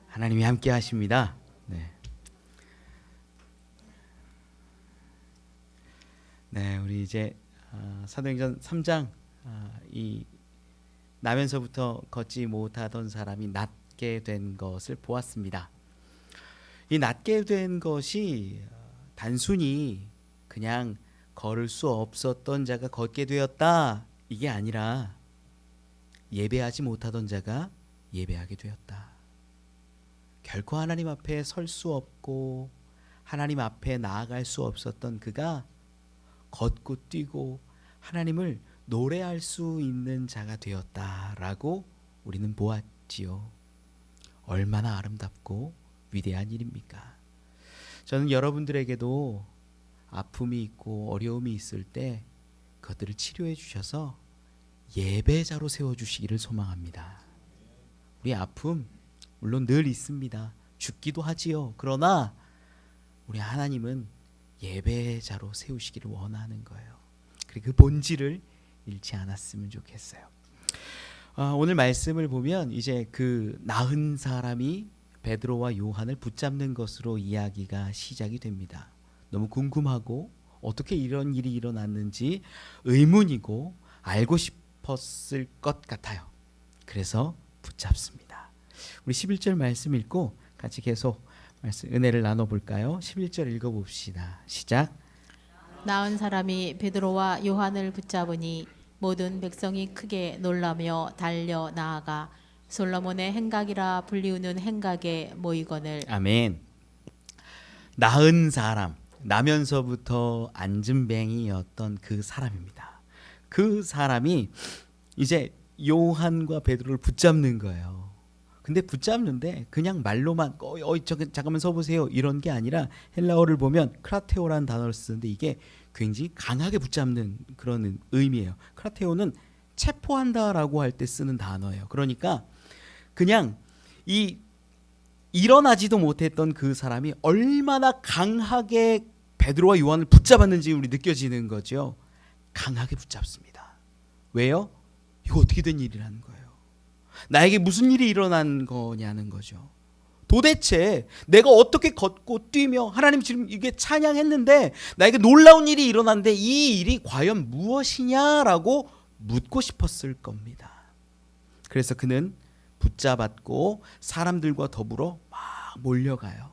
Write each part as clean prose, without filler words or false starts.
하나님이 함께 하십니다. 네, 우리 이제 사도행전 3장 이 나면서부터 걷지 못하던 사람이 낫게 된 것을 보았습니다. 이 낫게 된 것이 단순히 그냥 걸을 수 없었던 자가 걷게 되었다, 이게 아니라 예배하지 못하던 자가 예배하게 되었다. 결코 하나님 앞에 설 수 없고 하나님 앞에 나아갈 수 없었던 그가 걷고 뛰고 하나님을 노래할 수 있는 자가 되었다라고 우리는 보았지요. 얼마나 아름답고 위대한 일입니까? 저는 여러분들에게도 아픔이 있고 어려움이 있을 때 그것들을 치료해 주셔서 예배자로 세워주시기를 소망합니다. 우리 아픔 물론 늘 있습니다. 죽기도 하지요. 그러나 우리 하나님은 예배자로 세우시기를 원하는 거예요. 그리고 그 본질을 잃지 않았으면 좋겠어요. 오늘 말씀을 보면 이제 그 나은 사람이 베드로와 요한을 붙잡는 것으로 이야기가 시작이 됩니다. 너무 궁금하고 어떻게 이런 일이 일어났는지 의문이고 알고 싶었을 것 같아요. 그래서 붙잡습니다. 우리 11절 말씀 읽고 같이 계속 은혜를 나눠볼까요? 11절 읽어봅시다. 시작. 나은 사람이 베드로와 요한을 붙잡으니 모든 백성이 크게 놀라며 달려 나아가 솔로몬의 행각이라 불리우는 행각에 모이거늘. 아멘. 나은 사람, 나면서부터 안진뱅이였던 그 사람입니다. 그 사람이 이제 요한과 베드로를 붙잡는 거예요. 근데 붙잡는데 그냥 말로만 잠깐만 서보세요 이런 게 아니라 헬라어를 보면 크라테오라는 단어를 쓰는데 이게 굉장히 강하게 붙잡는 그런 의미예요. 크라테오는 체포한다라고 할 때 쓰는 단어예요. 그러니까 그냥 일어나지도 못했던 그 사람이 얼마나 강하게 베드로와 요한을 붙잡았는지 우리 느껴지는 거죠. 강하게 붙잡습니다. 왜요? 이거 어떻게 된 일이라는 거예요. 나에게 무슨 일이 일어난 거냐는 거죠. 도대체 내가 어떻게 걷고 뛰며 하나님 지금 이게 찬양했는데 나에게 놀라운 일이 일어났는데 이 일이 과연 무엇이냐라고 묻고 싶었을 겁니다. 그래서 그는 붙잡았고 사람들과 더불어 막 몰려가요.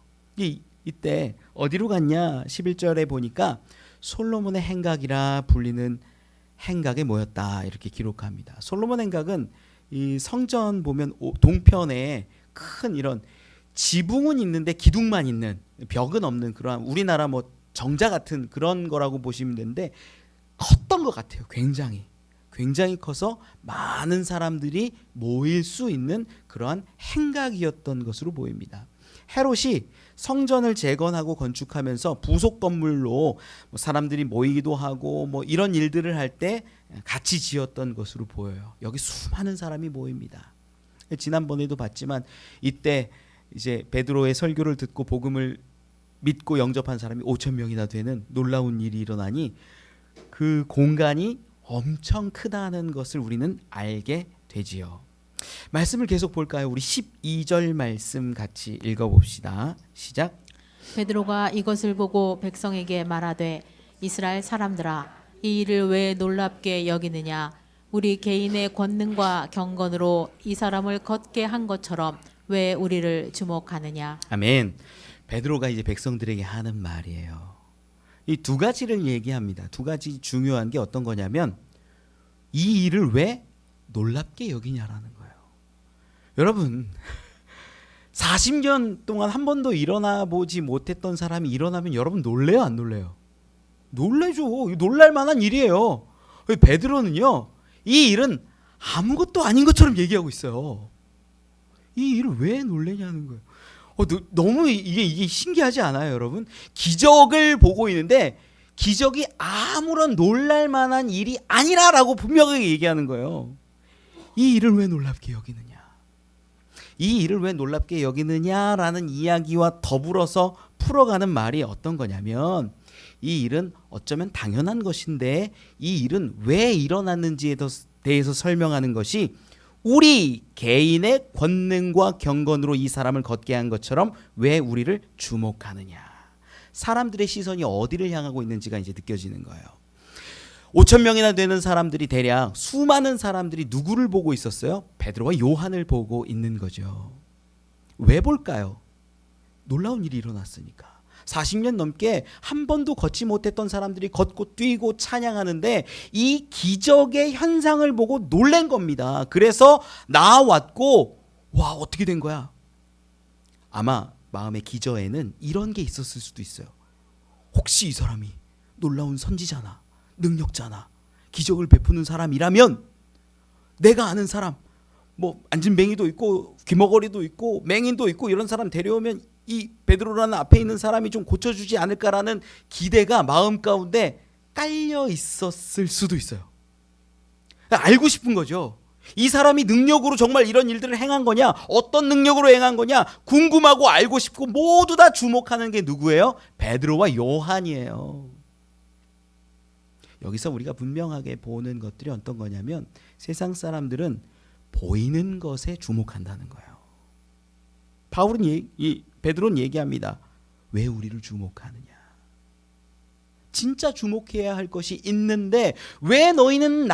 이때 어디로 갔냐? 11절에 보니까 솔로몬의 행각이라 불리는 행각에 모였다 이렇게 기록합니다. 솔로몬 행각은 이 성전 보면 동편에 큰 이런 지붕은 있는데 기둥만 있는, 벽은 없는 그런 우리나라 뭐 정자 같은 그런 거라고 보시면 되는데 컸던 것 같아요. 굉장히 커서 많은 사람들이 모일 수 있는 그러한 행각이었던 것으로 보입니다. 헤롯이 성전을 재건하고 건축하면서 부속 건물로 사람들이 모이기도 하고 뭐 이런 일들을 할 때 같이 지었던 것으로 보여요. 여기 수많은 사람이 모입니다. 지난번에도 봤지만 이때 이제 베드로의 설교를 듣고 복음을 믿고 영접한 사람이 5,000명이나 되는 놀라운 일이 일어나니 그 공간이 엄청 크다는 것을 우리는 알게 되지요. 말씀을 계속 볼까요? 우리 12절 말씀 같이 읽어봅시다. 시작. 베드로가 이것을 보고 백성에게 말하되 이스라엘 사람들아 이 일을 왜 놀랍게 여기느냐? 우리 개인의 권능과 경건으로 이 사람을 걷게 한 것처럼 왜 우리를 주목하느냐? 아멘. 베드로가 이제 백성들에게 하는 말이에요. 이 두 가지를 얘기합니다. 두 가지 중요한 게 어떤 거냐면 이 일을 왜 놀랍게 여기냐라는 거예요. 여러분 40년 동안 한 번도 일어나 보지 못했던 사람이 일어나면 여러분 놀래요, 안 놀래요? 놀래죠. 놀랄 만한 일이에요. 베드로는요 이 일은 아무것도 아닌 것처럼 얘기하고 있어요. 이 일을 왜 놀래냐는 거예요. 너무 이게 신기하지 않아요, 여러분? 기적을 보고 있는데 기적이 아무런 놀랄 만한 일이 아니라라고 분명하게 얘기하는 거예요. 이 일을 왜 놀랍게 여기느냐? 이 일을 왜 놀랍게 여기느냐라는 이야기와 더불어서 풀어가는 말이 어떤 거냐면 이 일은 어쩌면 당연한 것인데 이 일은 왜 일어났는지에 대해서 설명하는 것이 우리 개인의 권능과 경건으로 이 사람을 걷게 한 것처럼 왜 우리를 주목하느냐. 사람들의 시선이 어디를 향하고 있는지가 이제 느껴지는 거예요. 5천 명이나 되는 사람들이 대략 수많은 사람들이 누구를 보고 있었어요? 베드로와 요한을 보고 있는 거죠. 왜 볼까요? 놀라운 일이 일어났으니까. 40년 넘게 한 번도 걷지 못했던 사람들이 걷고 뛰고 찬양하는데 이 기적의 현상을 보고 놀란 겁니다. 그래서 나왔고 와 어떻게 된 거야? 아마 마음의 기저에는 이런 게 있었을 수도 있어요. 혹시 이 사람이 놀라운 선지자나 능력자나 기적을 베푸는 사람이라면 내가 아는 사람 뭐 안진뱅이도 있고 귀머거리도 있고 맹인도 있고 이런 사람 데려오면 이 베드로라는 앞에 있는 사람이 좀 고쳐주지 않을까라는 기대가 마음 가운데 깔려 있었을 수도 있어요. 알고 싶은 거죠. 이 사람이 능력으로 정말 이런 일들을 행한 거냐, 어떤 능력으로 행한 거냐 궁금하고 알고 싶고 모두 다 주목하는 게 누구예요? 베드로와 요한이에요. 여기서 우리가 분명하게 보는 것들이 어떤 거냐면 세상 사람들은 보이는 것에 주목한다는 거예요. 베드로는 얘기합니다. 왜 우리를 주목하느냐? 진짜 주목해야 할 것이 있는데 왜 너희는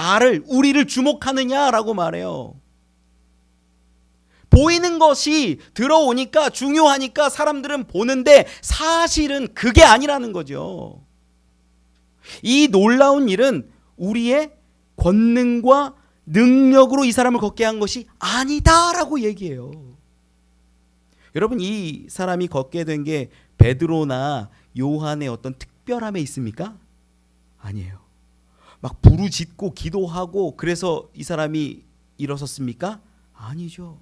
우리를 주목하느냐라고 말해요. 보이는 것이 들어오니까 중요하니까 사람들은 보는데 사실은 그게 아니라는 거죠. 이 놀라운 일은 우리의 권능과 능력으로 이 사람을 걷게 한 것이 아니다라고 얘기해요. 여러분 이 사람이 걷게 된 게 베드로나 요한의 어떤 특별함에 있습니까? 아니에요. 막 부르짖고 기도하고 그래서 이 사람이 일어섰습니까? 아니죠.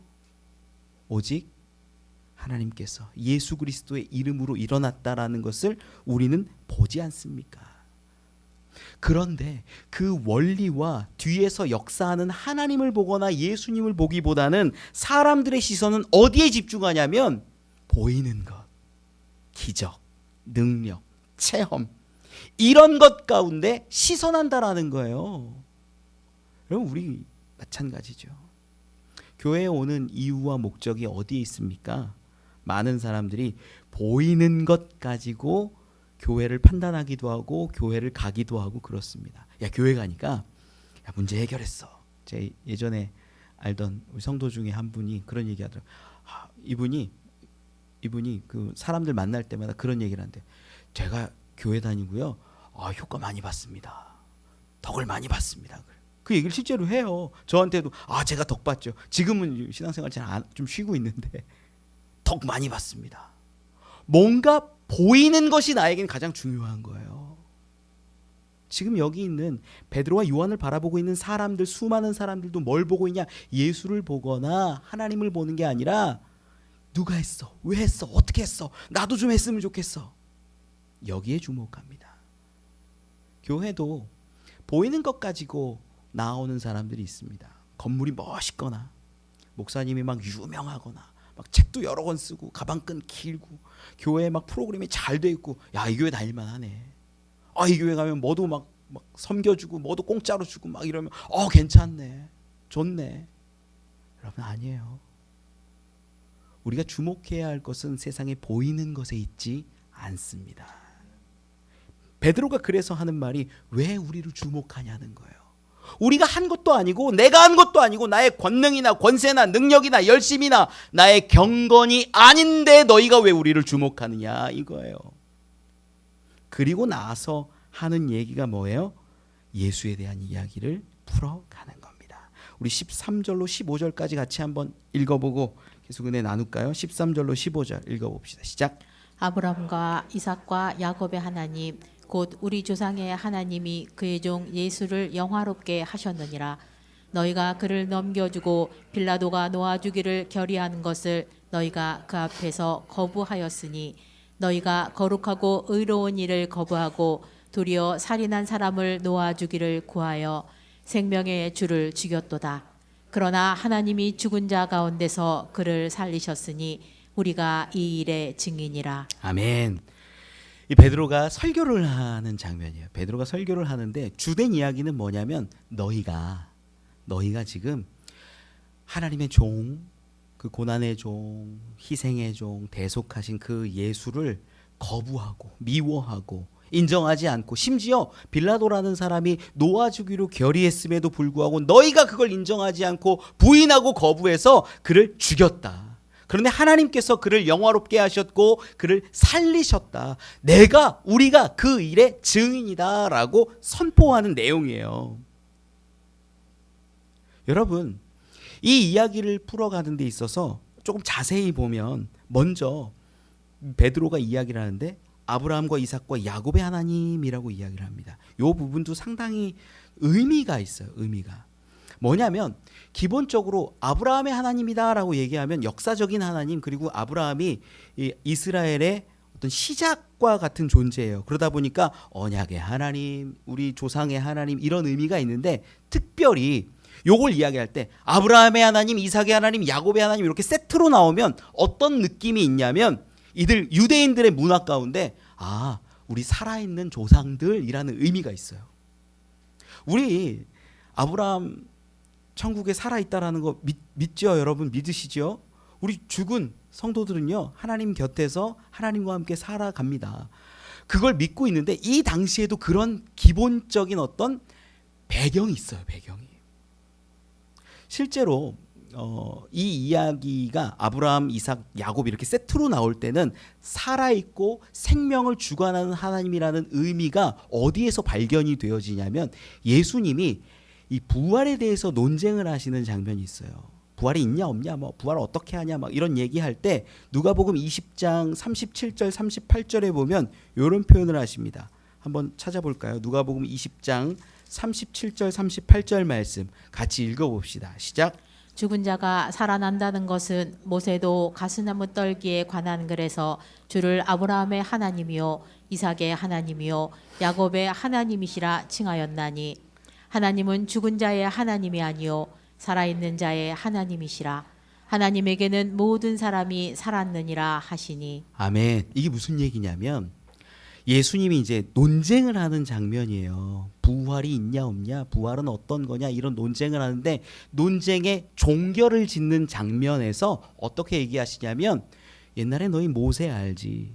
오직 하나님께서 예수 그리스도의 이름으로 일어났다라는 것을 우리는 보지 않습니까? 그런데 그 원리와 뒤에서 역사하는 하나님을 보거나 예수님을 보기보다는 사람들의 시선은 어디에 집중하냐면 보이는 것, 기적, 능력, 체험 이런 것 가운데 시선한다라는 거예요. 여러분 우리 마찬가지죠. 교회에 오는 이유와 목적이 어디에 있습니까? 많은 사람들이 보이는 것 가지고 교회를 판단하기도 하고 교회를 가기도 하고 그렇습니다. 야 교회 가니까 야 문제 해결했어. 제 예전에 알던 우리 성도 중에 한 분이 그런 얘기하더라고요. 이분이 그 사람들 만날 때마다 그런 얘기를 한대. 제가 교회 다니고요. 효과 많이 봤습니다. 덕을 많이 봤습니다. 그 얘기를 실제로 해요. 저한테도 제가 덕 봤죠. 지금은 신앙생활 좀 쉬고 있는데 덕 많이 봤습니다. 뭔가 보이는 것이 나에겐 가장 중요한 거예요. 지금 여기 있는 베드로와 요한을 바라보고 있는 사람들, 수많은 사람들도 뭘 보고 있냐? 예수를 보거나 하나님을 보는 게 아니라 누가 했어? 왜 했어? 어떻게 했어? 나도 좀 했으면 좋겠어. 여기에 주목합니다. 교회도 보이는 것 가지고 나오는 사람들이 있습니다. 건물이 멋있거나 목사님이 막 유명하거나 막 책도 여러 권 쓰고 가방끈 길고 교회에 막 프로그램이 잘 돼 있고 야 이 교회 다닐만 하네. 이 교회 가면 뭐도 막 섬겨주고 뭐도 공짜로 주고 막 이러면 괜찮네. 좋네. 여러분 아니에요. 우리가 주목해야 할 것은 세상에 보이는 것에 있지 않습니다. 베드로가 그래서 하는 말이 왜 우리를 주목하냐는 거예요. 우리가 한 것도 아니고 내가 한 것도 아니고 나의 권능이나 권세나 능력이나 열심이나 나의 경건이 아닌데 너희가 왜 우리를 주목하느냐 이거예요. 그리고 나서 하는 얘기가 뭐예요? 예수에 대한 이야기를 풀어가는 겁니다. 우리 13절로 15절까지 같이 한번 읽어보고 계속 은혜 나눌까요? 13절로 15절 읽어봅시다. 시작. 아브라함과 이삭과 야곱의 하나님 곧 우리 조상의 하나님이 그의 종 예수를 영화롭게 하셨느니라. 너희가 그를 넘겨주고 빌라도가 놓아주기를 결의한 것을 너희가 그 앞에서 거부하였으니 너희가 거룩하고 의로운 일을 거부하고 도리어 살인한 사람을 놓아주기를 구하여 생명의 주를 죽였도다. 그러나 하나님이 죽은 자 가운데서 그를 살리셨으니 우리가 이 일의 증인이라. 아멘. 이 베드로가 설교를 하는 장면이에요. 베드로가 설교를 하는데 주된 이야기는 뭐냐면 너희가 지금 하나님의 종, 그 고난의 종, 희생의 종, 대속하신 그 예수를 거부하고 미워하고 인정하지 않고, 심지어 빌라도라는 사람이 놓아주기로 결의했음에도 불구하고 너희가 그걸 인정하지 않고 부인하고 거부해서 그를 죽였다. 그런데 하나님께서 그를 영화롭게 하셨고 그를 살리셨다. 우리가 그 일의 증인이다 라고 선포하는 내용이에요. 여러분, 이 이야기를 풀어가는 데 있어서 조금 자세히 보면, 먼저 베드로가 이야기를 하는데 아브라함과 이삭과 야곱의 하나님이라고 이야기를 합니다. 이 부분도 상당히 의미가 있어요. 의미가 뭐냐면, 기본적으로 아브라함의 하나님이다라고 얘기하면 역사적인 하나님, 그리고 아브라함이 이스라엘의 어떤 시작과 같은 존재예요. 그러다 보니까 언약의 하나님, 우리 조상의 하나님, 이런 의미가 있는데, 특별히 요걸 이야기할 때 아브라함의 하나님, 이삭의 하나님, 야곱의 하나님 이렇게 세트로 나오면 어떤 느낌이 있냐면, 이들 유대인들의 문화 가운데 우리 살아있는 조상들이라는 의미가 있어요. 우리 아브라함 천국에 살아있다라는 거 믿죠? 여러분 믿으시죠? 우리 죽은 성도들은요, 하나님 곁에서 하나님과 함께 살아갑니다. 그걸 믿고 있는데, 이 당시에도 그런 기본적인 어떤 배경이 있어요. 배경이. 실제로 이 이야기가 아브라함, 이삭, 야곱 이렇게 세트로 나올 때는 살아있고 생명을 주관하는 하나님이라는 의미가 어디에서 발견이 되어지냐면, 예수님이 이 부활에 대해서 논쟁을 하시는 장면이 있어요. 부활이 있냐 없냐, 부활을 어떻게 하냐, 이런 얘기할 때 누가복음 20장 37절 38절에 보면 이런 표현을 하십니다. 한번 찾아볼까요? 누가복음 20장 37절 38절 말씀 같이 읽어봅시다. 시작. 죽은 자가 살아난다는 것은 모세도 가스나무 떨기에 관한 글에서 주를 아브라함의 하나님이요 이삭의 하나님이요 야곱의 하나님이시라 칭하였나니, 하나님은 죽은 자의 하나님이 아니요 살아있는 자의 하나님이시라. 하나님에게는 모든 사람이 살았느니라 하시니. 아멘. 이게 무슨 얘기냐면, 예수님이 이제 논쟁을 하는 장면이에요. 부활이 있냐 없냐, 부활은 어떤 거냐, 이런 논쟁을 하는데, 논쟁의 종결을 짓는 장면에서 어떻게 얘기하시냐면, 옛날에 너희 모세 알지?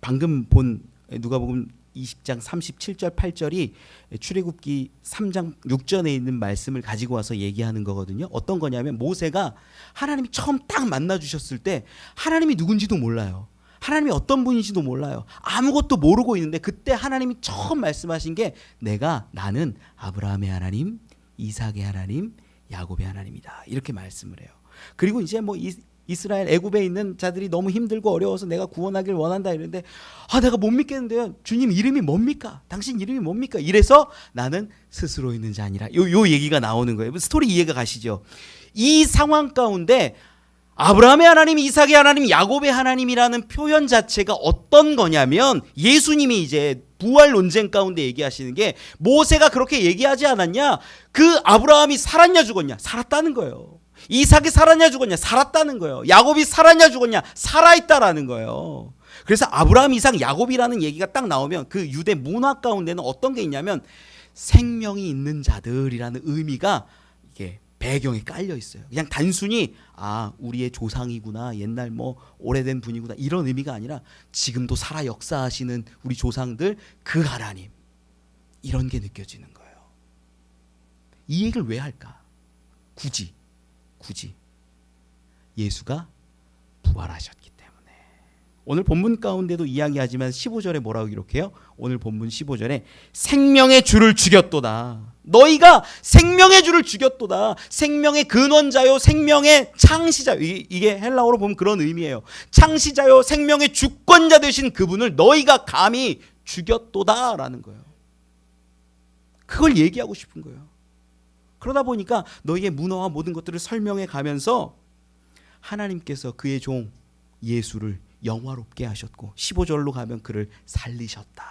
방금 본 누가복음 20장 37절 8절이 출애굽기 3장 6절에 있는 말씀을 가지고 와서 얘기하는 거거든요. 어떤 거냐면, 모세가 하나님이 처음 딱 만나 주셨을 때 하나님이 누군지도 몰라요. 하나님이 어떤 분인지도 몰라요. 아무것도 모르고 있는데, 그때 하나님이 처음 말씀하신 게 나는 아브라함의 하나님, 이삭의 하나님, 야곱의 하나님이다. 이렇게 말씀을 해요. 그리고 이제 이스라엘 애굽에 있는 자들이 너무 힘들고 어려워서 내가 구원하길 원한다 이랬는데, 내가 못 믿겠는데요. 주님 이름이 뭡니까? 당신 이름이 뭡니까? 이래서 나는 스스로 있는 자 아니라, 요 얘기가 나오는 거예요. 스토리 이해가 가시죠? 이 상황 가운데 아브라함의 하나님, 이삭의 하나님, 야곱의 하나님이라는 표현 자체가 어떤 거냐면, 예수님이 이제 부활 논쟁 가운데 얘기하시는 게, 모세가 그렇게 얘기하지 않았냐? 그 아브라함이 살았냐 죽었냐? 살았다는 거예요. 이삭이 살았냐 죽었냐? 살았다는 거예요. 야곱이 살았냐 죽었냐? 살아있다라는 거예요. 그래서 아브라함, 이삭, 야곱이라는 얘기가 딱 나오면 그 유대 문화 가운데는 어떤 게 있냐면, 생명이 있는 자들이라는 의미가 이게 배경에 깔려 있어요. 그냥 단순히 우리의 조상이구나, 옛날 오래된 분이구나, 이런 의미가 아니라 지금도 살아 역사하시는 우리 조상들, 그 하나님, 이런 게 느껴지는 거예요. 이 얘기를 왜 할까? 굳이 예수가 부활하셨기 때문에. 오늘 본문 가운데도 이야기하지만 15절에 뭐라고 기록해요? 오늘 본문 15절에 생명의 주를 죽였도다. 너희가 생명의 주를 죽였도다. 생명의 근원자요, 생명의 창시자. 이게 헬라어로 보면 그런 의미예요. 창시자요, 생명의 주권자 되신 그분을 너희가 감히 죽였도다라는 거예요. 그걸 얘기하고 싶은 거예요. 그러다 보니까 너희의 문화와 모든 것들을 설명해 가면서 하나님께서 그의 종 예수를 영화롭게 하셨고, 15절로 가면 그를 살리셨다.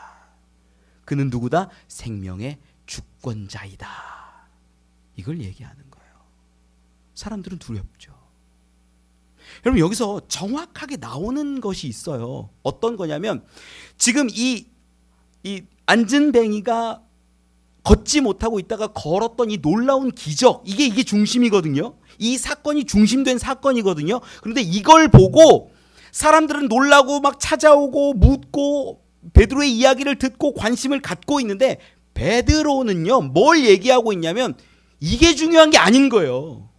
그는 누구다? 생명의 주권자이다. 이걸 얘기하는 거예요. 사람들은 두렵죠. 여러분, 여기서 정확하게 나오는 것이 있어요. 어떤 거냐면, 지금 이 안진뱅이가 걷지 못하고 있다가 걸었던 이 놀라운 기적, 이게 중심이거든요. 이 사건이 중심된 사건이거든요. 그런데 이걸 보고 사람들은 놀라고 막 찾아오고 묻고 베드로의 이야기를 듣고 관심을 갖고 있는데, 베드로는요 뭘 얘기하고 있냐면 이게 중요한 게 아닌 거예요.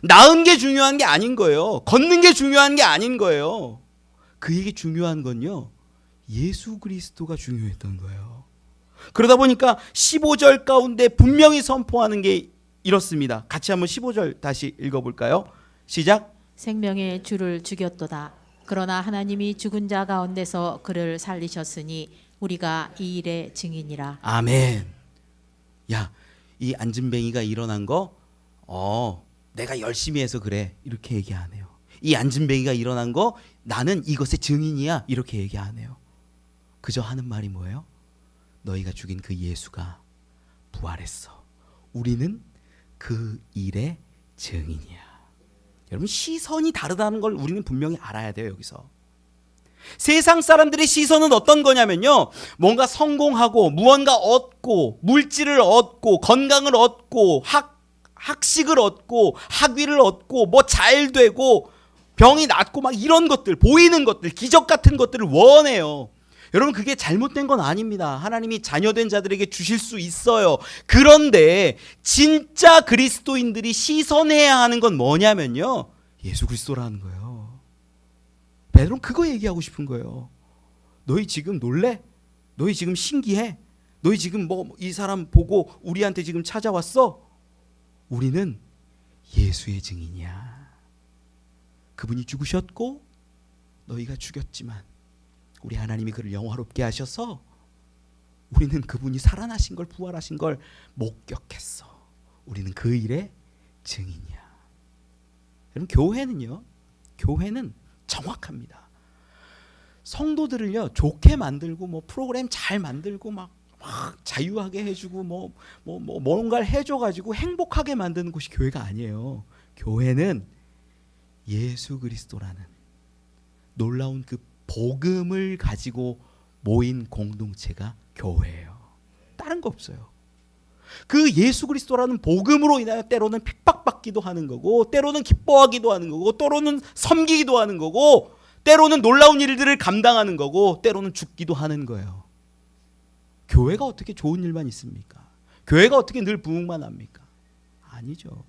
나은 게 중요한 게 아닌 거예요. 걷는 게 중요한 게 아닌 거예요. 그에게 중요한 건요, 예수 그리스도가 중요했던 거예요. 그러다 보니까 15절 가운데 분명히 선포하는 게 이렇습니다. 같이 한번 15절 다시 읽어볼까요? 시작. 생명의 주를 죽였도다. 그러나 하나님이 죽은 자 가운데서 그를 살리셨으니 우리가 이 일의 증인이라. 아멘. 야, 이 안진뱅이가 일어난 거 내가 열심히 해서 그래, 이렇게 얘기 안 해요. 이 안진뱅이가 일어난 거 나는 이것의 증인이야, 이렇게 얘기 안 해요. 그저 하는 말이 뭐예요? 너희가 죽인 그 예수가 부활했어. 우리는 그 일의 증인이야. 여러분, 시선이 다르다는 걸 우리는 분명히 알아야 돼요. 여기서 세상 사람들의 시선은 어떤 거냐면요, 뭔가 성공하고 무언가 얻고 물질을 얻고 건강을 얻고 학식을 얻고 학위를 얻고 뭐 잘 되고 병이 낫고 막 이런 것들, 보이는 것들, 기적 같은 것들을 원해요. 여러분, 그게 잘못된 건 아닙니다. 하나님이 자녀된 자들에게 주실 수 있어요. 그런데 진짜 그리스도인들이 시선해야 하는 건 뭐냐면요, 예수 그리스도라는 거예요. 베드로는 그거 얘기하고 싶은 거예요. 너희 지금 놀래? 너희 지금 신기해? 너희 지금 뭐 이 사람 보고 우리한테 지금 찾아왔어? 우리는 예수의 증인이야. 그분이 죽으셨고 너희가 죽였지만 우리 하나님이 그를 영화롭게 하셔서 우리는 그분이 살아나신 걸, 부활하신 걸 목격했어. 우리는 그 일의 증인이야. 여러분, 교회는 정확합니다. 성도들을요 좋게 만들고 뭐 프로그램 잘 만들고 막 자유하게 해주고 뭐 뭔가를 해줘가지고 행복하게 만드는 곳이 교회가 아니에요. 교회는 예수 그리스도라는 놀라운 그 복음을 가지고 모인 공동체가 교회예요. 다른 거 없어요. 그 예수 그리스도라는 복음으로 인하여 때로는 핍박받기도 하는 거고, 때로는 기뻐하기도 하는 거고, 때로는 섬기기도 하는 거고, 때로는 놀라운 일들을 감당하는 거고, 때로는 죽기도 하는 거예요. 교회가 어떻게 좋은 일만 있습니까? 교회가 어떻게 늘 부흥만 합니까? 아니죠.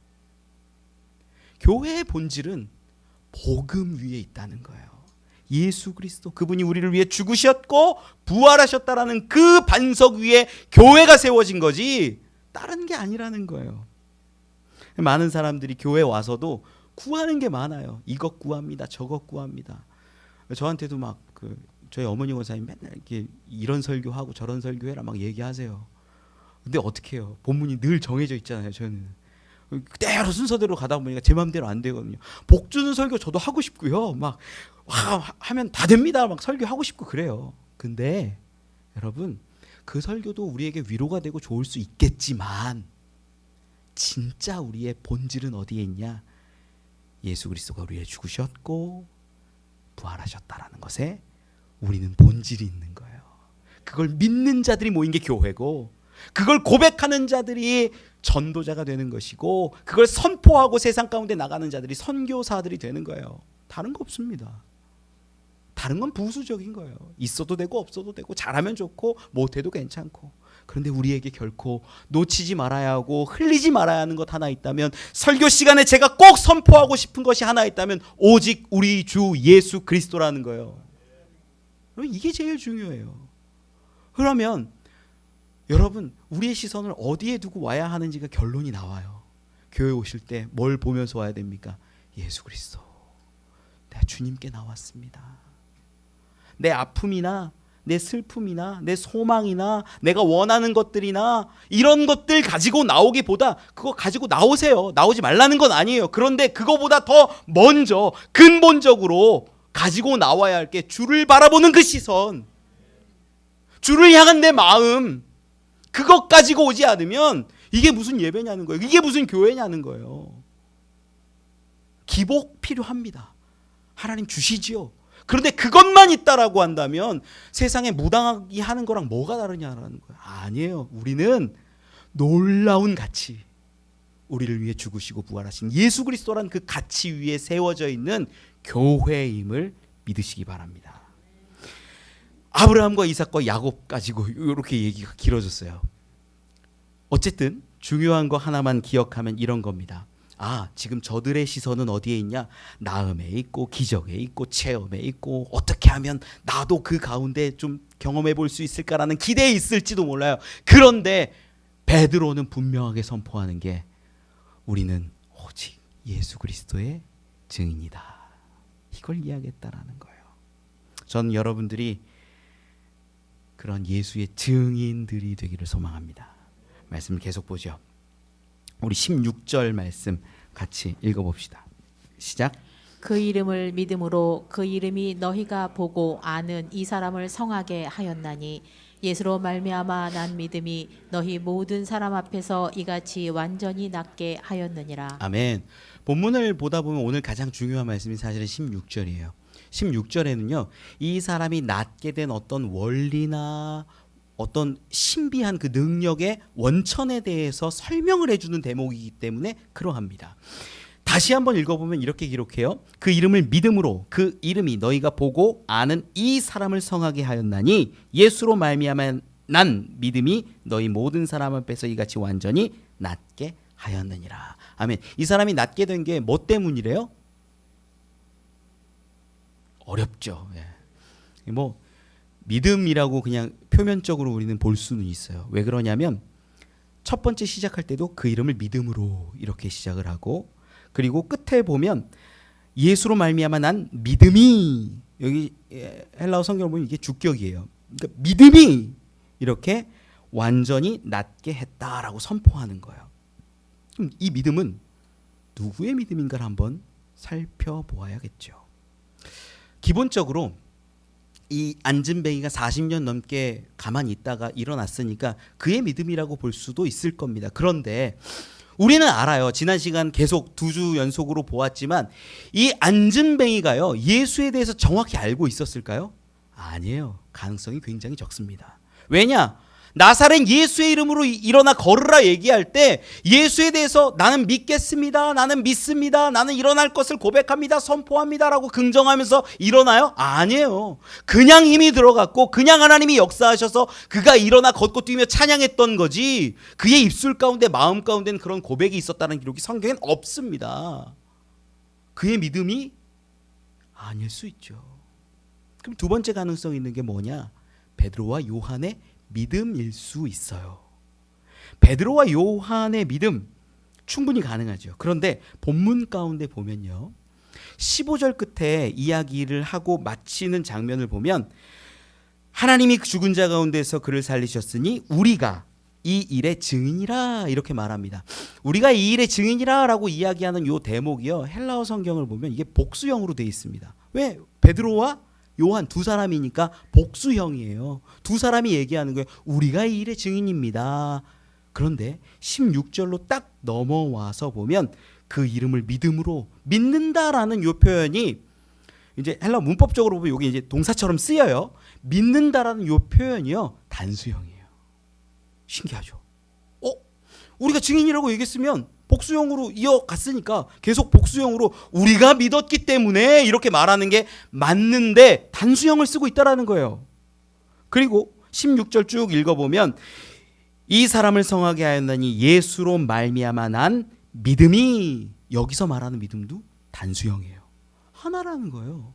교회의 본질은 복음 위에 있다는 거예요. 예수 그리스도, 그분이 우리를 위해 죽으셨고 부활하셨다라는 그 반석 위에 교회가 세워진 거지 다른 게 아니라는 거예요. 많은 사람들이 교회 와서도 구하는 게 많아요. 이것 구합니다, 저것 구합니다. 저한테도 막 저희 어머니 원사님 맨날 이렇게 이런 설교하고 저런 설교해라 막 얘기하세요. 근데 어떻게 해요? 본문이 늘 정해져 있잖아요. 저는 그대로 순서대로 가다 보니까 제 마음대로 안 되거든요. 복 주는 설교 저도 하고 싶고요. 막 하면 다 됩니다. 막 설교하고 싶고 그래요. 근데 여러분, 그 설교도 우리에게 위로가 되고 좋을 수 있겠지만 진짜 우리의 본질은 어디에 있냐? 예수 그리스도가 우리의 죽으셨고 부활하셨다라는 것에 우리는 본질이 있는 거예요. 그걸 믿는 자들이 모인 게 교회고, 그걸 고백하는 자들이 전도자가 되는 것이고, 그걸 선포하고 세상 가운데 나가는 자들이 선교사들이 되는 거예요. 다른 거 없습니다. 다른 건 부수적인 거예요. 있어도 되고 없어도 되고, 잘하면 좋고 못해도 괜찮고. 그런데 우리에게 결코 놓치지 말아야 하고 흘리지 말아야 하는 것 하나 있다면, 설교 시간에 제가 꼭 선포하고 싶은 것이 하나 있다면 오직 우리 주 예수 그리스도라는 거예요. 이게 제일 중요해요. 그러면 여러분, 우리의 시선을 어디에 두고 와야 하는지가 결론이 나와요. 교회 오실 때 뭘 보면서 와야 됩니까? 예수 그리스도. 내가 주님께 나왔습니다. 내 아픔이나 내 슬픔이나 내 소망이나 내가 원하는 것들이나 이런 것들 가지고 나오기보다, 그거 가지고 나오세요. 나오지 말라는 건 아니에요. 그런데 그거보다 더 먼저 근본적으로 가지고 나와야 할 게 주를 바라보는 그 시선, 주를 향한 내 마음, 그것 가지고 오지 않으면 이게 무슨 예배냐는 거예요. 이게 무슨 교회냐는 거예요. 기복 필요합니다. 하나님 주시지요. 그런데 그것만 있다라고 한다면 세상에 무당하게 하는 거랑 뭐가 다르냐라는 거예요. 아니에요. 우리는 놀라운 가치, 우리를 위해 죽으시고 부활하신 예수 그리스도란 그 가치 위에 세워져 있는 교회임을 믿으시기 바랍니다. 아브라함과 이삭과 야곱 가지고 이렇게 얘기가 길어졌어요. 어쨌든 중요한 거 하나만 기억하면 이런 겁니다. 지금 저들의 시선은 어디에 있냐? 나음에 있고 기적에 있고 체험에 있고 어떻게 하면 나도 그 가운데 좀 경험해 볼 수 있을까라는 기대에 있을지도 몰라요. 그런데 베드로는 분명하게 선포하는 게 우리는 오직 예수 그리스도의 증인이다. 이걸 이야기했다라는 거예요. 저는 여러분들이 그런 예수의 증인들이 되기를 소망합니다. 말씀을 계속 보죠. 우리 16절 말씀 같이 읽어봅시다. 시작. 그 이름을 믿음으로 그 이름이 너희가 보고 아는 이 사람을 성하게 하였나니 예수로 말미암아 난 믿음이 너희 모든 사람 앞에서 이같이 완전히 낫게 하였느니라. 아멘. 본문을 보다 보면 오늘 가장 중요한 말씀이 사실은 16절이에요. 16절에는요. 이 사람이 낫게 된 어떤 원리나 어떤 신비한 그 능력의 원천에 대해서 설명을 해주는 대목이기 때문에 그러합니다. 다시 한번 읽어보면 이렇게 기록해요. 그 이름을 믿음으로 그 이름이 너희가 보고 아는 이 사람을 성하게 하였나니 예수로 말미암아 난 믿음이 너희 모든 사람 앞에서 이같이 완전히 낫게 하였느니라. 아멘. 이 사람이 낫게 된 게 뭐 때문이래요? 어렵죠. 예. 뭐 믿음이라고 그냥 표면적으로 우리는 볼 수는 있어요. 왜 그러냐면 첫 번째 시작할 때도 그 이름을 믿음으로 이렇게 시작을 하고, 그리고 끝에 보면 예수로 말미암아 난 믿음이, 여기 헬라어 성경을 보면 이게 주격이에요. 그러니까 믿음이 이렇게 완전히 낫게 했다라고 선포하는 거예요. 그럼 이 믿음은 누구의 믿음인가를 한번 살펴보아야겠죠. 기본적으로 이 안진뱅이가 40년 넘게 가만히 있다가 일어났으니까 그의 믿음이라고 볼 수도 있을 겁니다. 그런데 우리는 알아요. 지난 시간 계속 2주 연속으로 보았지만 이 안진뱅이가요, 예수에 대해서 정확히 알고 있었을까요? 아니에요. 가능성이 굉장히 적습니다. 왜냐? 나사렛 예수의 이름으로 일어나 걸으라 얘기할 때 예수에 대해서 나는 믿겠습니다, 나는 믿습니다, 나는 일어날 것을 고백합니다, 선포합니다 라고 긍정하면서 일어나요? 아니에요. 그냥 힘이 들어갔고 그냥 하나님이 역사하셔서 그가 일어나 걷고 뛰며 찬양했던 거지, 그의 입술 가운데 마음 가운데는 그런 고백이 있었다는 기록이 성경엔 없습니다. 그의 믿음이 아닐 수 있죠. 그럼 두 번째 가능성이 있는 게 뭐냐? 베드로와 요한의 믿음일 수 있어요. 베드로와 요한의 믿음 충분히 가능하죠. 그런데 본문 가운데 보면요, 15절 끝에 이야기를 하고 마치는 장면을 보면 하나님이 죽은 자 가운데서 그를 살리셨으니 우리가 이 일의 증인이라 이렇게 말합니다. 우리가 이 일의 증인이라 라고 이야기하는 이 대목이요, 헬라어 성경을 보면 이게 복수형으로 되어 있습니다. 왜? 베드로와 요한 두 사람이니까 복수형이에요. 두 사람이 얘기하는 거예요. 우리가 이 일의 증인입니다. 그런데 16절로 딱 넘어와서 보면 그 이름을 믿음으로 믿는다라는 요 표현이 이제 헬라 문법적으로 보면 여기 이제 동사처럼 쓰여요. 믿는다라는 요 표현이요, 단수형이에요. 신기하죠? 우리가 증인이라고 얘기했으면 복수형으로 이어갔으니까 계속 복수형으로 우리가 믿었기 때문에 이렇게 말하는 게 맞는데 단수형을 쓰고 있다라는 거예요. 그리고 16절 쭉 읽어보면 이 사람을 성하게 하였나니 예수로 말미암아 난 믿음이, 여기서 말하는 믿음도 단수형이에요. 하나라는 거예요.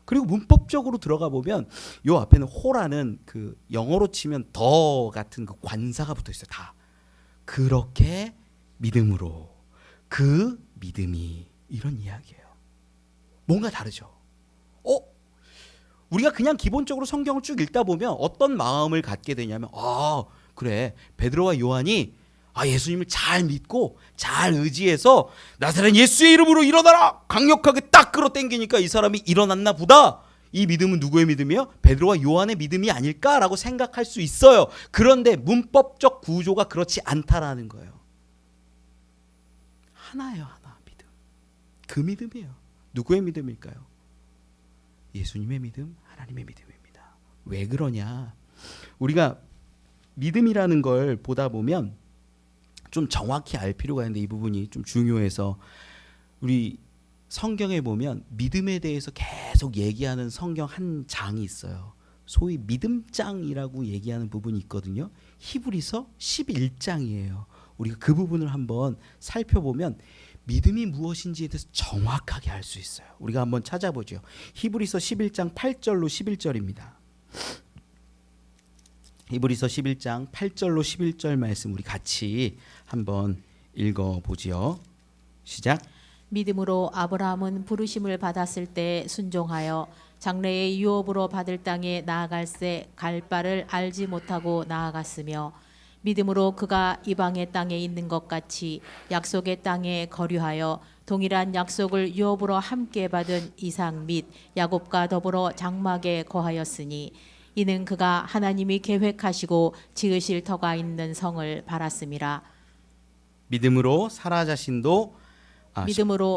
그리고 문법적으로 들어가 보면 요 앞에는 호라는 그 영어로 치면 더 같은 그 관사가 붙어 있어요. 다. 그렇게 믿음으로 그 믿음이, 이런 이야기예요. 뭔가 다르죠. 우리가 그냥 기본적으로 성경을 쭉 읽다 보면 어떤 마음을 갖게 되냐면, 그래, 베드로와 요한이 예수님을 잘 믿고 잘 의지해서 나사렛 예수의 이름으로 일어나라 강력하게 딱 끌어당기니까 이 사람이 일어났나 보다. 이 믿음은 누구의 믿음이에요? 베드로와 요한의 믿음이 아닐까라고 생각할 수 있어요. 그런데 문법적 구조가 그렇지 않다라는 거예요. 하나예요, 하나. 믿음. 그 믿음이에요. 누구의 믿음일까요? 예수님의 믿음, 하나님의 믿음입니다. 왜 그러냐? 우리가 믿음이라는 걸 보다 보면 좀 정확히 알 필요가 있는데 이 부분이 좀 중요해서 우리 성경에 보면 믿음에 대해서 계속 얘기하는 성경 한 장이 있어요. 소위 믿음장이라고 얘기하는 부분이 있거든요. 히브리서 11장이에요. 우리가 그 부분을 한번 살펴보면 믿음이 무엇인지에 대해서 정확하게 알 수 있어요. 우리가 한번 찾아보죠. 히브리서 11장 8절로 11절입니다. 히브리서 11장 8절로 11절 말씀 우리 같이 한번 읽어보지요. 시작. 믿음으로 아브라함은 부르심을 받았을 때 순종하여 장래의 유업으로 받을 땅에 나아갈새 갈 바를 알지 못하고 나아갔으며 믿음으로 그가 이방의 땅에 있는 것 같이 약속의 땅에 거류하여 동일한 약속을 유업으로 함께 받은 이삭 및 야곱과 더불어 장막에 거하였으니 이는 그가 하나님이 계획하시고 지으실 터가 있는 성을 바랐음이라. 믿음으로 사라 자신도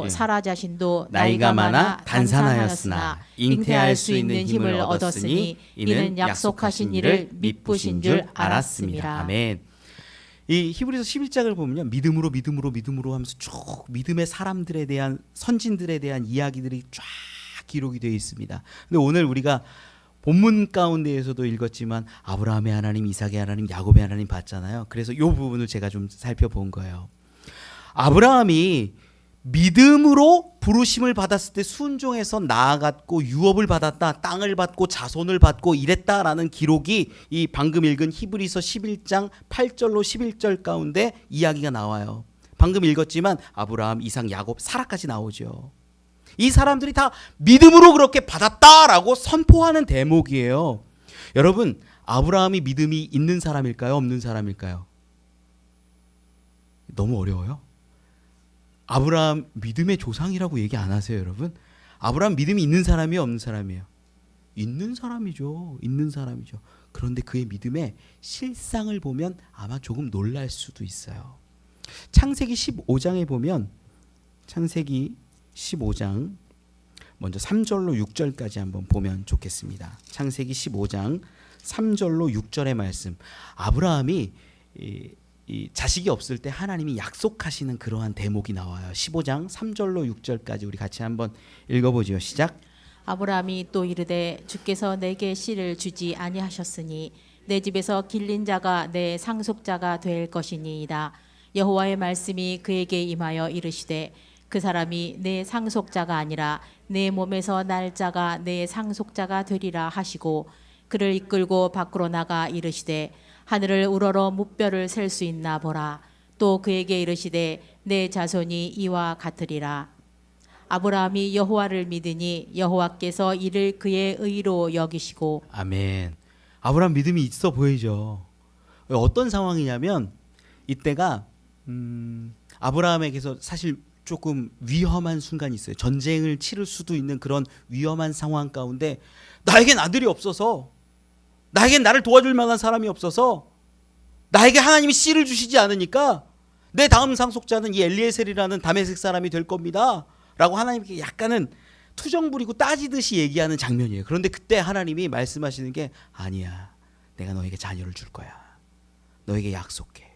사라 자신도 나이가 많아 단산하였으나 잉태할 수 있는 힘을 얻었으니 이는 약속하신 이를 믿으신 줄 알았음이라. 아멘. 이 히브리서 11장을 보면요, 믿음으로 하면서 쭉 믿음의 사람들에 대한 선진들에 대한 이야기들이 쫙 기록이 되어 있습니다. 근데 오늘 우리가 본문 가운데에서도 읽었지만 아브라함의 하나님, 이삭의 하나님, 야곱의 하나님 봤잖아요. 그래서 이 부분을 제가 좀 살펴본 거예요. 아브라함이 믿음으로 부르심을 받았을 때 순종해서 나아갔고 유업을 받았다, 땅을 받고 자손을 받고 이랬다라는 기록이 이 방금 읽은 히브리서 11장 8절로 11절 가운데 이야기가 나와요. 방금 읽었지만 아브라함, 이삭, 야곱, 사라까지 나오죠. 이 사람들이 다 믿음으로 그렇게 받았다라고 선포하는 대목이에요. 여러분, 아브라함이 믿음이 있는 사람일까요? 없는 사람일까요? 너무 어려워요. 아브라함 믿음의 조상이라고 얘기 안 하세요, 여러분? 아브라함 믿음이 있는 사람이에요, 없는 사람이에요? 있는 사람이죠. 있는 사람이죠. 그런데 그의 믿음의 실상을 보면 아마 조금 놀랄 수도 있어요. 창세기 15장에 보면 창세기 15장 먼저 3절로 6절까지 한번 보면 좋겠습니다. 창세기 15장 3절로 6절의 말씀. 아브라함이 이 자식이 없을 때 하나님이 약속하시는 그러한 대목이 나와요. 15장 3절로 6절까지 우리 같이 한번 읽어보지요. 시작. 아브라함이 또 이르되 주께서 내게 씨를 주지 아니하셨으니 내 집에서 길린 자가 내 상속자가 될 것이니이다. 여호와의 말씀이 그에게 임하여 이르시되 그 사람이 내 상속자가 아니라 내 몸에서 날 자가 내 상속자가 되리라 하시고 그를 이끌고 밖으로 나가 이르시되 하늘을 우러러 무뼈를 셀 수 있나 보라. 또 그에게 이르시되 내 자손이 이와 같으리라. 아브라함이 여호와를 믿으니 여호와께서 이를 그의 의로 여기시고. 아멘. 아브라함 믿음이 있어 보이죠. 어떤 상황이냐면 이때가 아브라함에게서 사실 조금 위험한 순간이 있어요. 전쟁을 치를 수도 있는 그런 위험한 상황 가운데 나에겐 아들이 없어서, 나에겐 나를 도와줄 만한 사람이 없어서, 나에게 하나님이 씨를 주시지 않으니까 내 다음 상속자는 이 엘리에셀이라는 다메섹 사람이 될 겁니다 라고 하나님께 약간은 투정 부리고 따지듯이 얘기하는 장면이에요. 그런데 그때 하나님이 말씀하시는 게 아니야, 내가 너에게 자녀를 줄 거야. 너에게 약속해.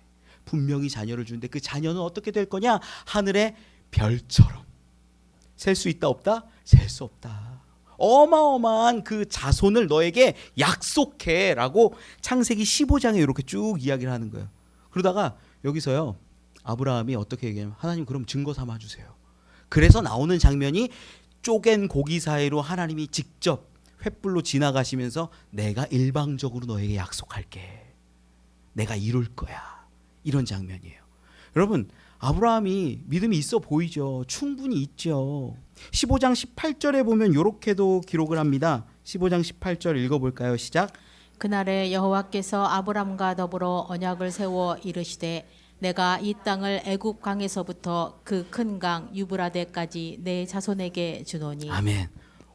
분명히 자녀를 주는데 그 자녀는 어떻게 될 거냐? 하늘의 별처럼. 셀 수 있다 없다? 셀 수 없다. 어마어마한 그 자손을 너에게 약속해 라고 창세기 15장에 이렇게 쭉 이야기를 하는 거예요. 그러다가 여기서요, 아브라함이 어떻게 얘기하냐면 하나님 그럼 증거 삼아 주세요. 그래서 나오는 장면이 쪼갠 고기 사이로 하나님이 직접 횃불로 지나가시면서 내가 일방적으로 너에게 약속할게. 내가 이룰 거야. 이런 장면이에요. 여러분, 아브라함이 믿음이 있어 보이죠. 충분히 있죠. 15장 18절에 보면 이렇게도 기록을 합니다. 15장 18절 읽어볼까요? 시작. 그날에 여호와께서 아브람과 더불어 언약을 세워 이르시되 내가 이 땅을 애굽 강에서부터 그 큰 강 유브라데까지 내 자손에게 주노니. 아멘.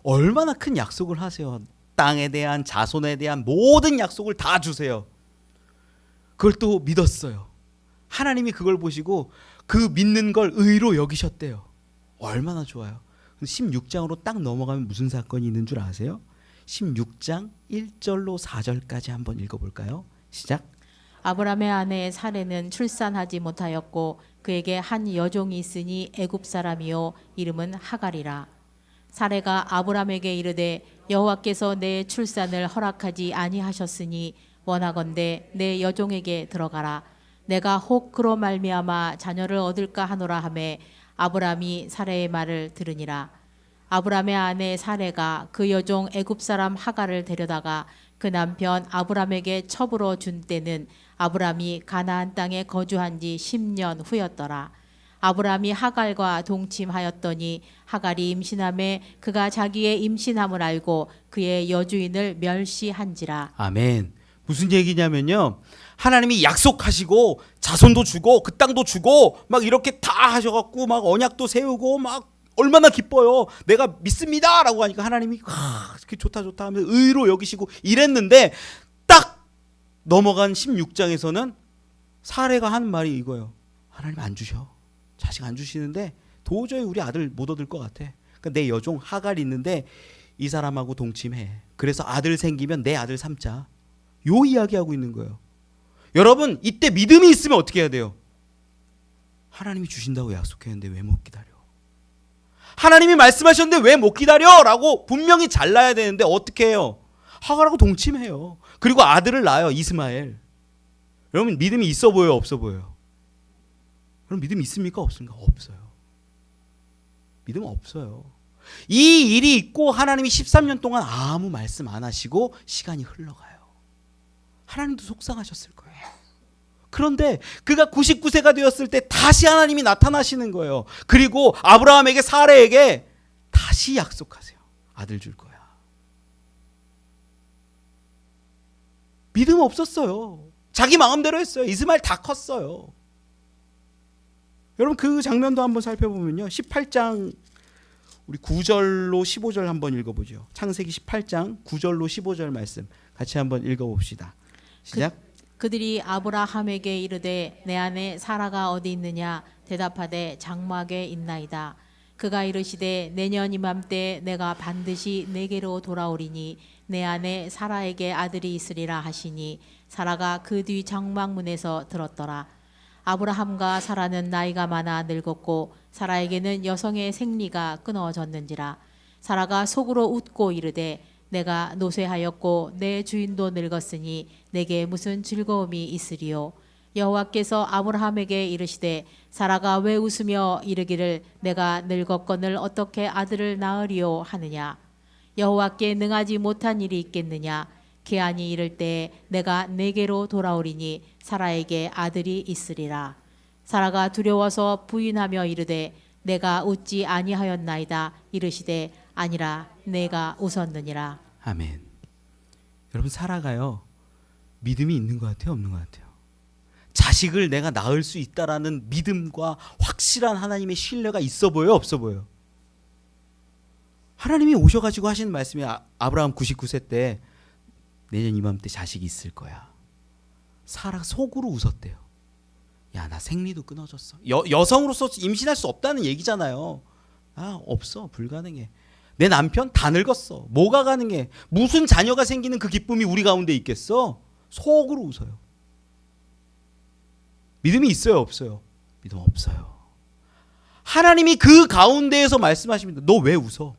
얼마나 큰 약속을 하세요. 땅에 대한, 자손에 대한 모든 약속을 다 주세요. 그걸 또 믿었어요. 하나님이 그걸 보시고 그 믿는 걸 의로 여기셨대요. 얼마나 좋아요. 16장으로 딱 넘어가면 무슨 사건이 있는 줄 아세요? 16장 1절로 4절까지 한번 읽어볼까요? 시작. 아브라함의 아내 사레는 출산하지 못하였고 그에게 한 여종이 있으니 애굽 사람이요 이름은 하갈이라. 사레가 아브라함에게 이르되 여호와께서 내 출산을 허락하지 아니하셨으니 원하건대 내 여종에게 들어가라. 내가 혹 그로 말미암아 자녀를 얻을까 하노라 하매 아브라함이 사레의 말을 들으니라. 아브라함의 아내 사레가 그 여종 애굽 사람 하갈을 데려다가 그 남편 아브라함에게 첩으로 준 때는 아브라함이 가나안 땅에 거주한 지 10년 후였더라. 아브라함이 하갈과 동침하였더니 하갈이 임신함에 그가 자기의 임신함을 알고 그의 여주인을 멸시한지라. 아멘. 무슨 얘기냐면요, 하나님이 약속하시고 자손도 주고 그 땅도 주고 막 이렇게 다 하셔갖고 막 언약도 세우고 막 얼마나 기뻐요. 내가 믿습니다라고 하니까 하나님이 그렇게 좋다 하면서 의로 여기시고 이랬는데, 딱 넘어간 16장에서는 사레가 하는 말이 이거예요. 하나님 안 주셔. 자식 안 주시는데 도저히 우리 아들 못 얻을 것 같아. 그러니까 내 여종 하갈이 있는데 이 사람하고 동침해. 그래서 아들 생기면 내 아들 삼자. 요 이야기하고 있는 거예요. 여러분, 이때 믿음이 있으면 어떻게 해야 돼요? 하나님이 주신다고 약속했는데 왜 못 기다려? 하나님이 말씀하셨는데 왜 못 기다려? 라고 분명히 잘라야 되는데 어떻게 해요? 하갈하고 동침해요. 그리고 아들을 낳아요. 이스마엘. 여러분, 믿음이 있어 보여요? 없어 보여요? 여러분, 믿음이 있습니까? 없습니까? 없어요. 믿음 없어요. 이 일이 있고 하나님이 13년 동안 아무 말씀 안 하시고 시간이 흘러가요. 하나님도 속상하셨을 거예요. 그런데 그가 99세가 되었을 때 다시 하나님이 나타나시는 거예요. 그리고 아브라함에게 사레에게 다시 약속하세요. 아들 줄 거야. 믿음 없었어요. 자기 마음대로 했어요. 이스마엘 다 컸어요. 여러분, 그 장면도 한번 살펴보면요, 18장 우리 9절로 15절 한번 읽어보죠. 창세기 18장 9절로 15절 말씀 같이 한번 읽어봅시다. 시작. 그들이 아브라함에게 이르되 내 아내 사라가 어디 있느냐 대답하되 장막에 있나이다. 그가 이르시되 내년 이맘때 내가 반드시 내게로 돌아오리니 내 아내 사라에게 아들이 있으리라 하시니 사라가 그 뒤 장막문에서 들었더라. 아브라함과 사라는 나이가 많아 늙었고 사라에게는 여성의 생리가 끊어졌는지라. 사라가 속으로 웃고 이르되 내가 노쇠하였고 내 주인도 늙었으니 내게 무슨 즐거움이 있으리요. 여호와께서 아브라함에게 이르시되 사라가 왜 웃으며 이르기를 내가 늙었거늘 어떻게 아들을 낳으리요 하느냐. 여호와께 능하지 못한 일이 있겠느냐. 기한이 이를 때 내가 내게로 돌아오리니 사라에게 아들이 있으리라. 사라가 두려워서 부인하며 이르되 내가 웃지 아니하였나이다. 이르시되 아니라 내가 웃었느니라. 아멘. 여러분, 사라가요, 믿음이 있는 것 같아요? 없는 것 같아요? 자식을 내가 낳을 수 있다라는 믿음과 확실한 하나님의 신뢰가 있어 보여요? 없어 보여요? 하나님이 오셔가지고 하시는 말씀이 아브라함 99세 때 내년 이맘때 자식이 있을 거야. 사라가 속으로 웃었대요. 야, 나 생리도 끊어졌어. 여성으로서 임신할 수 없다는 얘기잖아요. 아, 없어. 불가능해. 내 남편 다 늙었어. 뭐가 가능해? 무슨 자녀가 생기는 그 기쁨이 우리 가운데 있겠어? 속으로 웃어요. 믿음이 있어요? 없어요? 믿음 없어요. 하나님이 그 가운데에서 말씀하십니다. 너 왜 웃어?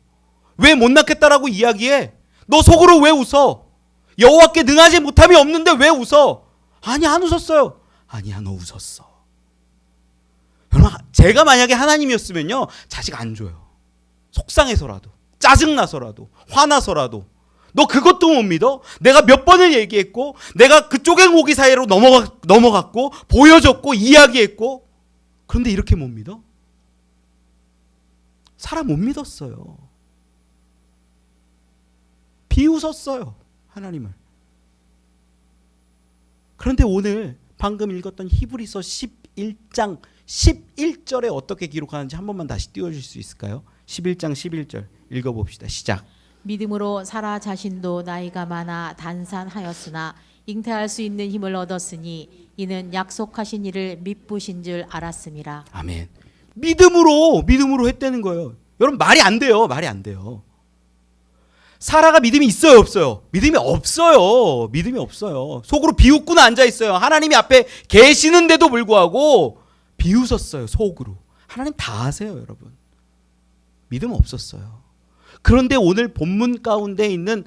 왜 못 낳겠다라고 이야기해? 너 속으로 왜 웃어? 여호와께 능하지 못함이 없는데 왜 웃어? 아니, 안 웃었어요. 아니야, 너 웃었어. 여러분, 제가 만약에 하나님이었으면요, 자식 안 줘요. 속상해서라도, 짜증나서라도, 화나서라도. 너 그것도 못 믿어? 내가 몇 번을 얘기했고, 내가 그 쪼갱오기 사이로 넘어갔고, 보여줬고, 이야기했고, 그런데 이렇게 못 믿어? 사람 못 믿었어요. 비웃었어요, 하나님을. 그런데 오늘 방금 읽었던 히브리서 11장 11절에 어떻게 기록하는지 한 번만 다시 띄워줄 수 있을까요? 11장 11절 읽어봅시다. 시작. 믿음으로 사라 자신도 나이가 많아 단산하였으나 잉태할 수 있는 힘을 얻었으니 이는 약속하신 이를 미쁘신 줄 알았음이라. 아멘. 믿음으로 했다는 거예요. 여러분, 말이 안 돼요. 말이 안 돼요. 사라가 믿음이 있어요, 없어요? 믿음이 없어요. 믿음이 없어요. 속으로 비웃고는 앉아 있어요. 하나님이 앞에 계시는데도 불구하고 비웃었어요, 속으로. 하나님 다 아세요, 여러분. 믿음 없었어요. 그런데 오늘 본문 가운데 있는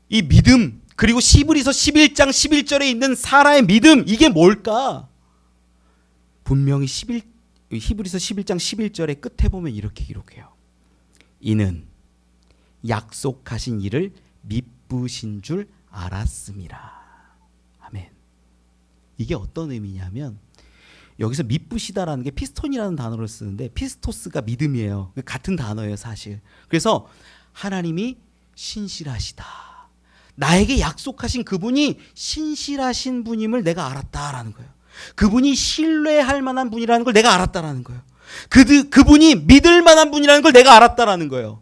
이 믿음, 그리고 히브리서 11장 11절에 있는 사라의 믿음, 이게 뭘까? 분명히 히브리서 11장 11절의 끝에 보면 이렇게 기록해요. 이는 약속하신 일을 미쁘신 줄 알았음이라. 아멘. 이게 어떤 의미냐면 여기서 미쁘시다라는 게 피스톤이라는 단어를 쓰는데 피스토스가 믿음이에요. 같은 단어예요, 사실. 그래서 하나님이 신실하시다. 나에게 약속하신 그분이 신실하신 분임을 내가 알았다라는 거예요. 그분이 신뢰할 만한 분이라는 걸 내가 알았다라는 거예요. 그분이 믿을 만한 분이라는 걸 내가 알았다라는 거예요.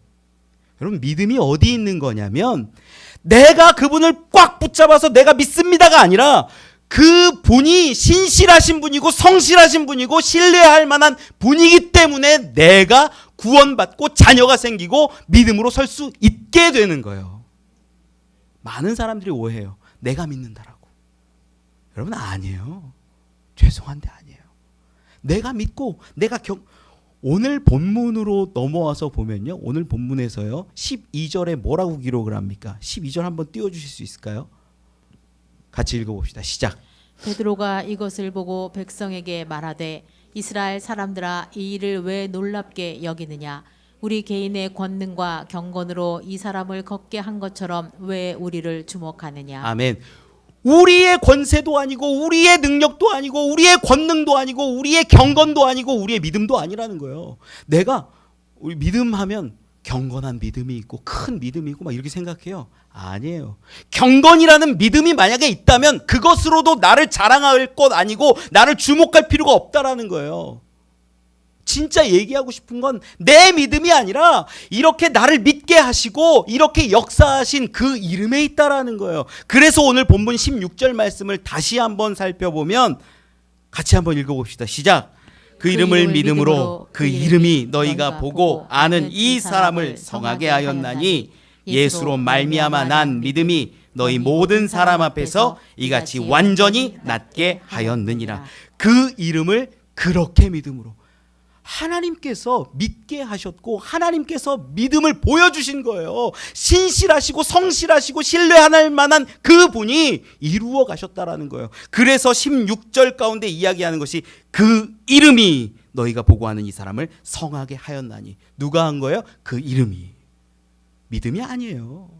여러분, 믿음이 어디 있는 거냐면 내가 그분을 꽉 붙잡아서 내가 믿습니다가 아니라 그분이 신실하신 분이고 성실하신 분이고 신뢰할 만한 분이기 때문에 내가 구원받고 자녀가 생기고 믿음으로 설 수 있게 되는 거예요. 많은 사람들이 오해해요. 내가 믿는다라고. 여러분, 아니에요. 죄송한데 아니에요. 내가 믿고 오늘 본문으로 넘어와서 보면요. 오늘 본문에서요. 12절에 뭐라고 기록을 합니까? 12절 한번 띄워주실 수 있을까요? 같이 읽어봅시다. 시작. 베드로가 이것을 보고 백성에게 말하되 이스라엘 사람들아 이 일을 왜 놀랍게 여기느냐 우리 개인의 권능과 경건으로 이 사람을 걷게 한 것처럼 왜 우리를 주목하느냐. 아멘. 우리의 권세도 아니고 우리의 능력도 아니고 우리의 권능도 아니고 우리의 경건도 아니고 우리의 믿음도 아니라는 거예요. 우리 믿음하면 경건한 믿음이 있고 큰 믿음이 있고 막 이렇게 생각해요. 아니에요. 경건이라는 믿음이 만약에 있다면 그것으로도 나를 자랑할 것 아니고 나를 주목할 필요가 없다라는 거예요. 진짜 얘기하고 싶은 건 내 믿음이 아니라 이렇게 나를 믿게 하시고 이렇게 역사하신 그 이름에 있다라는 거예요. 그래서 오늘 본문 16절 말씀을 다시 한번 살펴보면 같이 한번 읽어봅시다. 시작. 그 이름을 믿음으로 그 이름이 너희가 보고 아는 이 사람을 성하게 하였나니 예수로 말미암아 난 믿음이 너희 모든 사람 앞에서 이같이 완전히 낫게 하였느니라. 그 이름을 그렇게 믿음으로 하나님께서 믿게 하셨고 하나님께서 믿음을 보여주신 거예요. 신실하시고 성실하시고 신뢰할 만한 그분이 이루어 가셨다라는 거예요. 그래서 16절 가운데 이야기하는 것이 그 이름이 너희가 보고 하는 이 사람을 성하게 하였나니. 누가 한 거예요? 그 이름이. 믿음이 아니에요.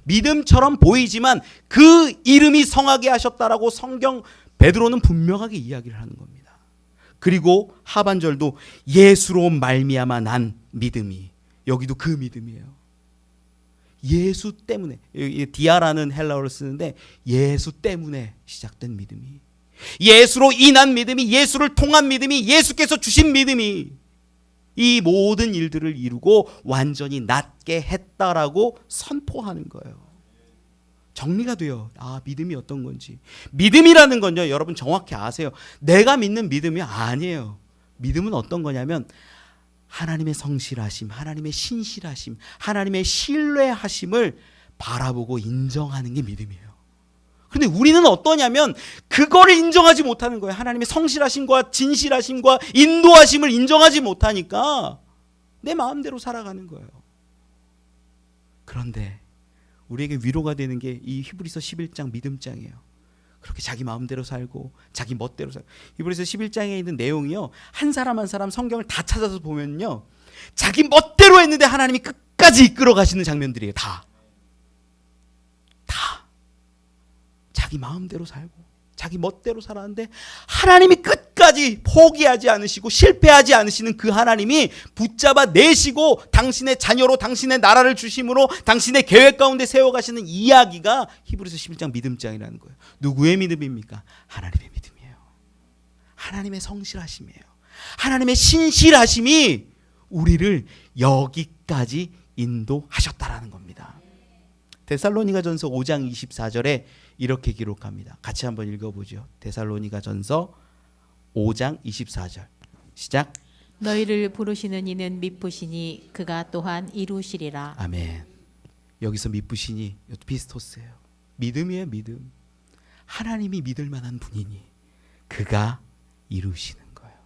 믿음처럼 보이지만 그 이름이 성하게 하셨다라고 성경 베드로는 분명하게 이야기를 하는 겁니다. 그리고 하반절도 예수로 말미암아 난 믿음이. 여기도 그 믿음이에요. 예수 때문에. 디아라는 헬라어를 쓰는데 예수 때문에 시작된 믿음이. 예수로 인한 믿음이, 예수를 통한 믿음이, 예수께서 주신 믿음이 이 모든 일들을 이루고 완전히 낫게 했다라고 선포하는 거예요. 정리가 돼요. 믿음이 어떤 건지. 믿음이라는 건요, 여러분 정확히 아세요. 내가 믿는 믿음이 아니에요. 믿음은 어떤 거냐면 하나님의 성실하심, 하나님의 신실하심, 하나님의 신뢰하심을 바라보고 인정하는 게 믿음이에요. 그런데 우리는 어떠냐면 그거를 인정하지 못하는 거예요. 하나님의 성실하심과 진실하심과 인도하심을 인정하지 못하니까 내 마음대로 살아가는 거예요. 그런데 우리에게 위로가 되는 게 이 히브리서 11장 믿음장이에요. 그렇게 자기 마음대로 살고 자기 멋대로 살고. 히브리서 11장에 있는 내용이요, 한 사람 한 사람 성경을 다 찾아서 보면요, 자기 멋대로 했는데 하나님이 끝까지 이끌어 가시는 장면들이에요. 다 자기 마음대로 살고 자기 멋대로 살았는데 하나님이 끝까지 포기하지 않으시고 실패하지 않으시는 그 하나님이 붙잡아 내시고 당신의 자녀로 당신의 나라를 주심으로 당신의 계획 가운데 세워가시는 이야기가 히브리서 11장 믿음장이라는 거예요. 누구의 믿음입니까? 하나님의 믿음이에요. 하나님의 성실하심이에요. 하나님의 신실하심이 우리를 여기까지 인도하셨다라는 겁니다. 데살로니가전서 5장 24절에 이렇게 기록합니다. 같이 한번 읽어보죠. 데살로니가전서 5장 24절 시작. 너희를 부르시는 이는 미쁘시니 그가 또한 이루시리라. 아멘. 여기서 미쁘시니 이것도 피스토스예요. 믿음이에요. 믿음. 하나님이 믿을 만한 분이니 그가 이루시는 거예요.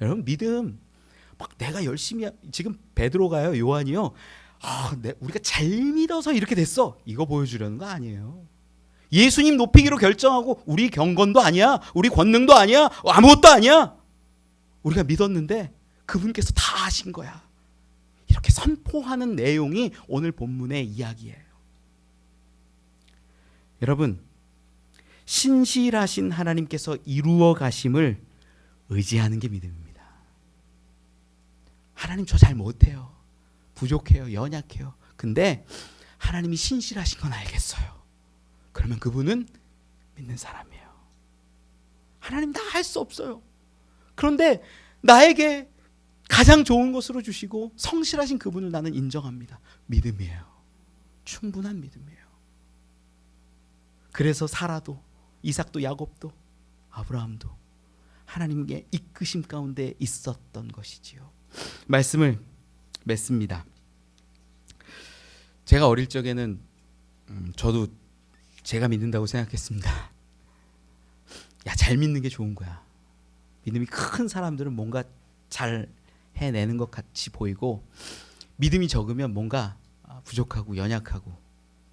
여러분 믿음 막 내가 열심히 지금 베드로가요 요한이요 우리가 잘 믿어서 이렇게 됐어 이거 보여주려는 거 아니에요. 예수님 높이기로 결정하고 우리 경건도 아니야 우리 권능도 아니야 아무것도 아니야. 우리가 믿었는데 그분께서 다 하신 거야. 이렇게 선포하는 내용이 오늘 본문의 이야기예요. 여러분 신실하신 하나님께서 이루어 가심을 의지하는 게 믿음입니다. 하나님 저 잘 못해요. 부족해요. 연약해요. 근데 하나님이 신실하신 건 알겠어요. 그러면 그분은 믿는 사람이에요. 하나님 다 할 수 없어요. 그런데 나에게 가장 좋은 것으로 주시고 성실하신 그분을 나는 인정합니다. 믿음이에요. 충분한 믿음이에요. 그래서 사라도 이삭도 야곱도 아브라함도 하나님의 이끄심 가운데 있었던 것이지요. 말씀을 맺습니다. 제가 어릴 적에는 저도 제가 믿는다고 생각했습니다. 야, 잘 믿는 게 좋은 거야. 믿음이 큰 사람들은 뭔가 잘 해내는 것 같이 보이고 믿음이 적으면 뭔가 부족하고 연약하고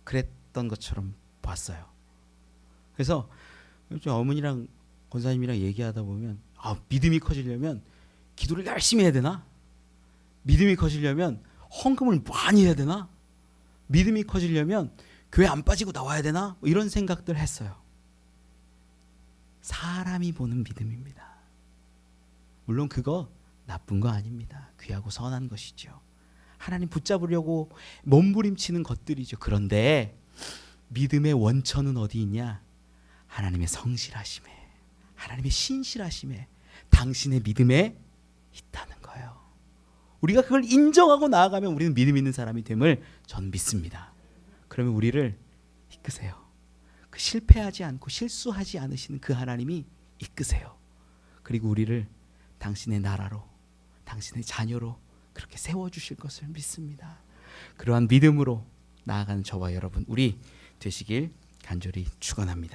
그랬던 것처럼 봤어요. 그래서 어머니랑 권사님이랑 얘기하다 보면 믿음이 커지려면 기도를 열심히 해야 되나? 믿음이 커지려면 헌금을 많이 해야 되나? 믿음이 커지려면 교회 안 빠지고 나와야 되나? 이런 생각들 했어요. 사람이 보는 믿음입니다. 물론 그거 나쁜 거 아닙니다. 귀하고 선한 것이죠. 하나님 붙잡으려고 몸부림치는 것들이죠. 그런데 믿음의 원천은 어디 있냐? 하나님의 성실하심에, 하나님의 신실하심에, 당신의 믿음에 있다는 거예요. 우리가 그걸 인정하고 나아가면 우리는 믿음 있는 사람이 됨을 전 믿습니다. 그러면 우리를 이끄세요. 그 실패하지 않고 실수하지 않으시는 그 하나님이 이끄세요. 그리고 우리를 당신의 나라로, 당신의 자녀로 그렇게 세워주실 것을 믿습니다. 그러한 믿음으로 나아가는 저와 여러분 우리 되시길 간절히 축원합니다.